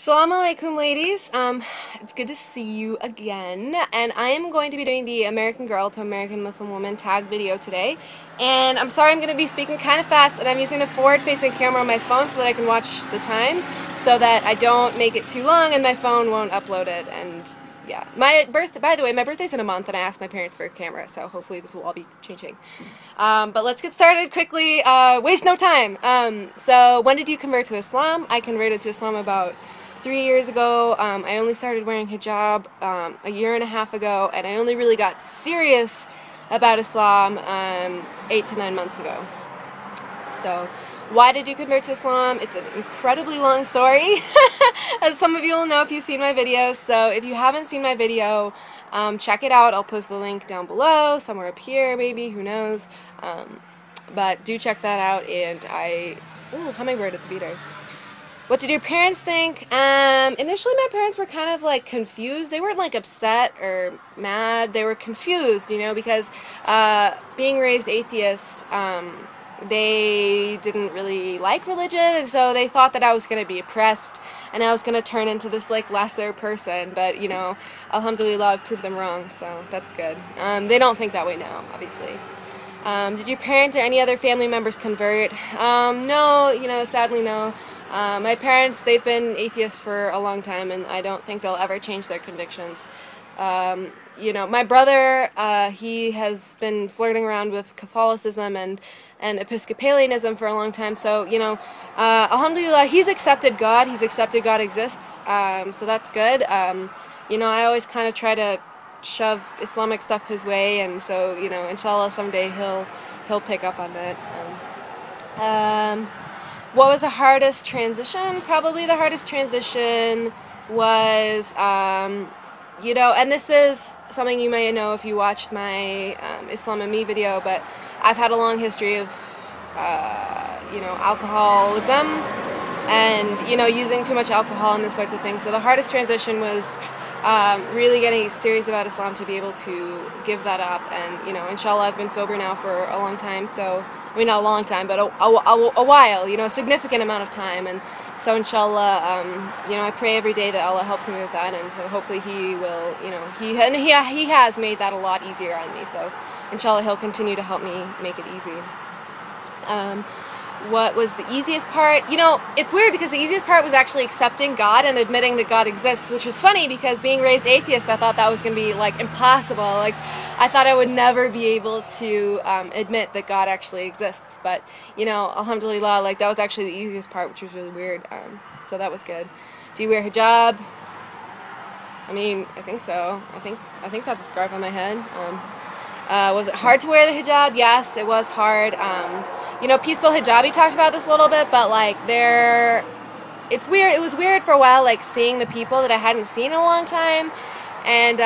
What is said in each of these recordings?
Assalamu alaikum, ladies. It's good to see you again, and I am going to be doing the American Girl to American Muslim Woman tag video today. And I'm sorry I'm going to be speaking kind of fast, and I'm using the forward-facing camera on my phone so that I can watch the time, so that I don't make it too long and my phone won't upload it. And yeah, by the way, my birthday's in a month, and I asked my parents for a camera, so hopefully this will all be changing. But let's get started quickly. Waste no time. So when did you convert to Islam? I converted to Islam about 3 years ago. I only started wearing hijab a year and a half ago, and I only really got serious about Islam 8 to 9 months ago. So why did you convert to Islam? It's an incredibly long story, as some of you will know if you've seen my videos. So if you haven't seen my video, check it out. I'll post the link down below, somewhere up here maybe, who knows. But do check that out. And ooh, hummingbird at the beater. What did your parents think? Initially my parents were kind of like confused. They weren't like upset or mad. They were confused, you know, because being raised atheist, they didn't really like religion, and so they thought that I was going to be oppressed and I was going to turn into this like lesser person. But you know, alhamdulillah, I've proved them wrong, so that's good. They don't think that way now, obviously. Did your parents or any other family members convert? No, you know, sadly no. My parents, they've been atheists for a long time, and I don't think they'll ever change their convictions. You know, my brother, he has been flirting around with Catholicism and Episcopalianism for a long time, so, you know, alhamdulillah, he's accepted God exists, so that's good. You know, I always kind of try to shove Islamic stuff his way, and so, you know, inshallah, someday he'll pick up on that. What was the hardest transition? Probably the hardest transition was, you know, and this is something you may know if you watched my Islam and Me video, but I've had a long history of, you know, alcoholism and, you know, using too much alcohol and this sorts of things. So the hardest transition was really getting serious about Islam to be able to give that up. And, you know, inshallah, I've been sober now for a long time, so, I mean, not a long time, but a while, you know, a significant amount of time. And so inshallah, you know, I pray every day that Allah helps me with that, and so hopefully He will, you know, He has made that a lot easier on me, so inshallah He'll continue to help me make it easy. What was the easiest part? You know, it's weird because the easiest part was actually accepting God and admitting that God exists, which is funny because being raised atheist, I thought that was going to be, like, impossible. Like, I thought I would never be able to admit that God actually exists. But, you know, alhamdulillah, like, that was actually the easiest part, which was really weird. So that was good. Do you wear hijab? I mean, I think so. I think that's a scarf on my head. Was it hard to wear the hijab? Yes, it was hard. You know, peaceful hijabi talked about this a little bit, but like it's weird. It was weird for a while, like seeing the people that I hadn't seen in a long time, and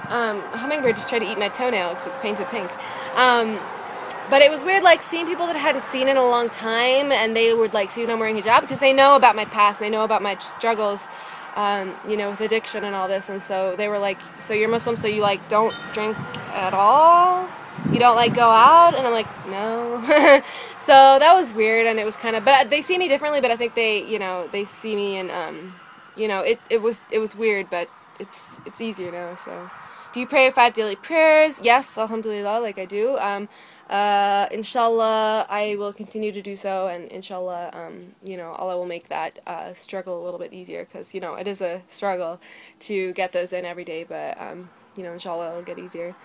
hummingbird just tried to eat my toenail because it's painted pink. But it was weird, like seeing people that I hadn't seen in a long time, and they would like see that I'm wearing hijab because they know about my past, and they know about my struggles. You know, with addiction and all this, and so they were like, so you're Muslim, so you like don't drink at all? You don't like go out? And I'm like, no. So that was weird, and it was kind of, but they see me differently, but I think they, you know, they see me, and you know, it was weird, but it's easier now. So do you pray 5 daily prayers? Yes, alhamdulillah, like I do. Inshallah, I will continue to do so, and inshallah, you know, Allah will make that struggle a little bit easier, because, you know, it is a struggle to get those in every day, but, you know, inshallah, it'll get easier.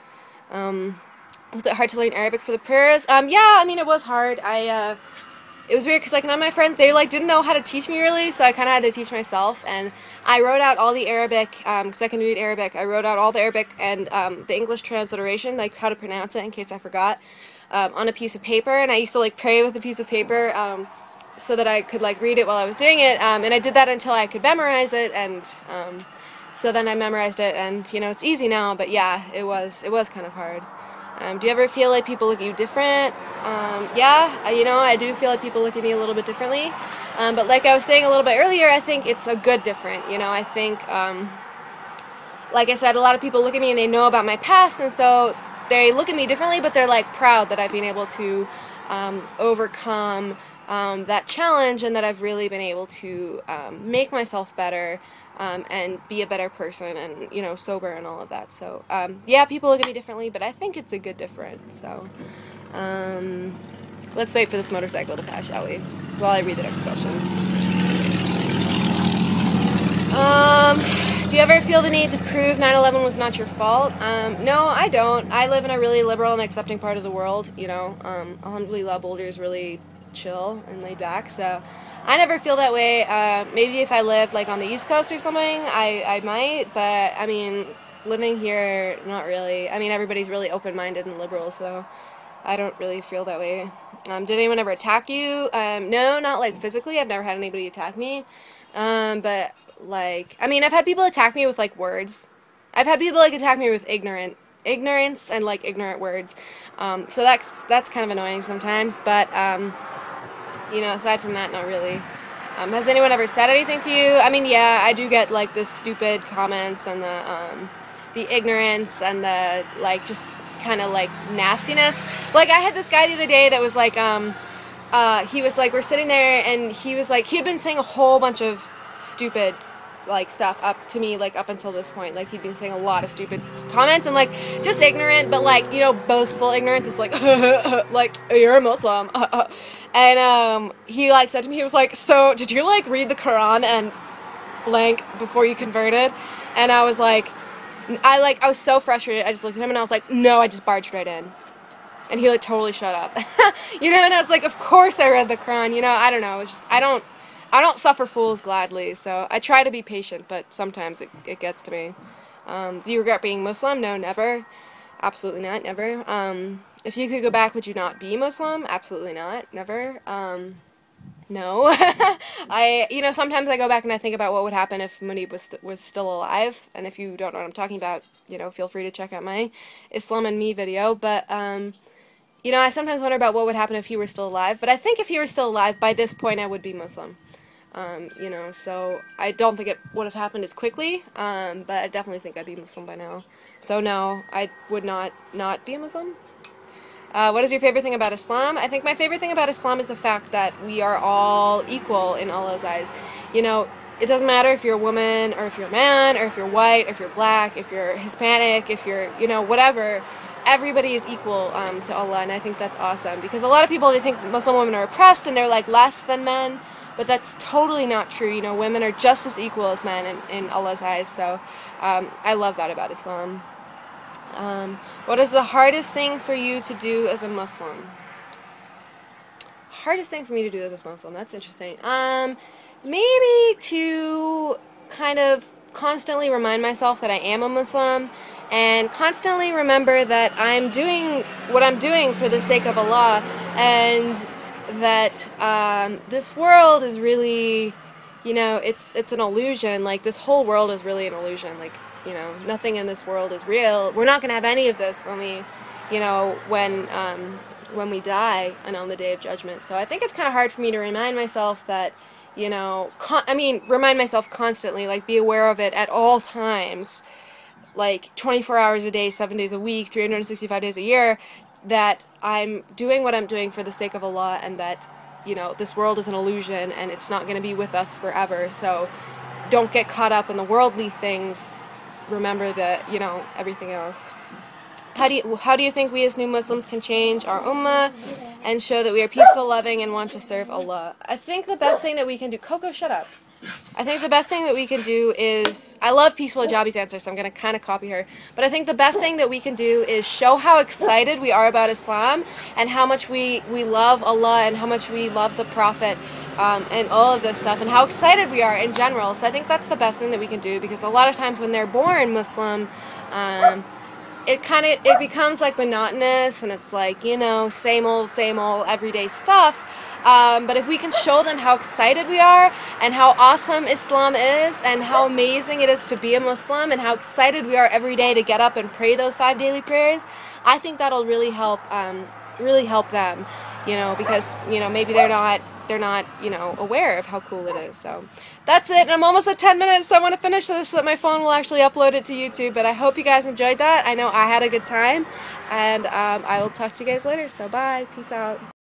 Was it hard to learn Arabic for the prayers? Yeah, I mean, it was hard. It was weird, because, like, none of my friends, they, like, didn't know how to teach me, really, so I kind of had to teach myself, and I wrote out all the Arabic, because I can read Arabic. I wrote out all the Arabic and the English transliteration, like, how to pronounce it in case I forgot, on a piece of paper, and I used to, like, pray with a piece of paper, so that I could, like, read it while I was doing it, and I did that until I could memorize it, and so then I memorized it, and, you know, it's easy now, but yeah, it was kind of hard. Do you ever feel like people look at you different? Yeah, you know, I do feel like people look at me a little bit differently. But like I was saying a little bit earlier, I think it's a good different, you know, I think, like I said, a lot of people look at me and they know about my past, and so they look at me differently, but they're like proud that I've been able to overcome that challenge, and that I've really been able to make myself better and be a better person, and, you know, sober and all of that. So yeah, people look at me differently, but I think it's a good difference. So let's wait for this motorcycle to pass, shall we? While I read the next question. Do you ever feel the need to prove 9/11 was not your fault? No, I don't. I live in a really liberal and accepting part of the world, you know. Alhamdulillah, Boulder is really chill and laid back, so I never feel that way. Maybe if I lived, like, on the East Coast or something, I might, but, I mean, living here, not really. I mean, everybody's really open-minded and liberal, so I don't really feel that way. Did anyone ever attack you? No, not, like, physically. I've never had anybody attack me. But, like, I mean, I've had people attack me with, like, words. I've had people, like, attack me with ignorance and, like, ignorant words. So that's kind of annoying sometimes, but, you know, aside from that, not really. Has anyone ever said anything to you? I mean, yeah, I do get, like, the stupid comments and the ignorance and the, like, just kind of, like, nastiness. Like, I had this guy the other day that was, like, he was, like, we're sitting there, and he was, like, he had been saying a whole bunch of stupid, like, stuff up to me, like, up until this point. Like, he'd been saying a lot of stupid comments, and, like, just ignorant, but, like, you know, boastful ignorance. It's like, like, you're a Muslim. And, he, like, said to me, he was like, so, did you, like, read the Quran and blank before you converted? And I was like, I was so frustrated. I just looked at him, and I was like, no, I just barged right in. And he, like, totally shut up. You know, and I was like, of course I read the Quran. You know, I don't know. It's just, I don't suffer fools gladly. So I try to be patient, but sometimes it gets to me. Do you regret being Muslim? No, never. Absolutely not, never. If you could go back, would you not be Muslim? Absolutely not, never. No. You know, sometimes I go back and I think about what would happen if Munib was still alive. And if you don't know what I'm talking about, you know, feel free to check out my Islam and Me video. But, you know, I sometimes wonder about what would happen if he were still alive. But I think if he were still alive, by this point I would be Muslim. You know, so I don't think it would have happened as quickly, but I definitely think I'd be Muslim by now. So no, I would not be a Muslim. What is your favorite thing about Islam? I think my favorite thing about Islam is the fact that we are all equal in Allah's eyes. You know, it doesn't matter if you're a woman, or if you're a man, or if you're white, or if you're black, if you're Hispanic, if you're, you know, whatever. Everybody is equal to Allah, and I think that's awesome. Because a lot of people, they think Muslim women are oppressed and they're, like, less than men. But that's totally not true. You know, women are just as equal as men in Allah's eyes. So I love that about Islam. What is the hardest thing for you to do as a Muslim? Hardest thing for me to do as a Muslim? That's interesting. Maybe to kind of constantly remind myself that I am a Muslim, and constantly remember that I'm doing what I'm doing for the sake of Allah, and that this world is really, you know, it's an illusion. Like, this whole world is really an illusion. Like, you know, nothing in this world is real. We're not going to have any of this when we, you know, when we die and on the Day of Judgment. So I think it's kind of hard for me to remind myself that, you know, remind myself constantly, like, be aware of it at all times, like 24 hours a day, 7 days a week, 365 days a year, that I'm doing what I'm doing for the sake of Allah, and that, you know, this world is an illusion and it's not going to be with us forever. So don't get caught up in the worldly things. Remember that, you know, everything else. How do you think we as new Muslims can change our ummah and show that we are peaceful, loving, and want to serve Allah? I think the best thing that we can do... Coco, shut up. I think the best thing that we can do is... I love Peaceful Hijabi's answer, so I'm going to kind of copy her. But I think the best thing that we can do is show how excited we are about Islam, and how much we love Allah, and how much we love the Prophet, and all of this stuff, and how excited we are in general. So I think that's the best thing that we can do, because a lot of times when they're born Muslim, it becomes, like, monotonous, and it's like, you know, same old everyday stuff. But if we can show them how excited we are, and how awesome Islam is, and how amazing it is to be a Muslim, and how excited we are every day to get up and pray those 5 daily prayers, I think that'll really help them, you know, because, you know, maybe they're not, you know, aware of how cool it is. So that's it, and I'm almost at 10 minutes, so I want to finish this so that my phone will actually upload it to YouTube. But I hope you guys enjoyed that. I know I had a good time, and I will talk to you guys later. So bye, peace out.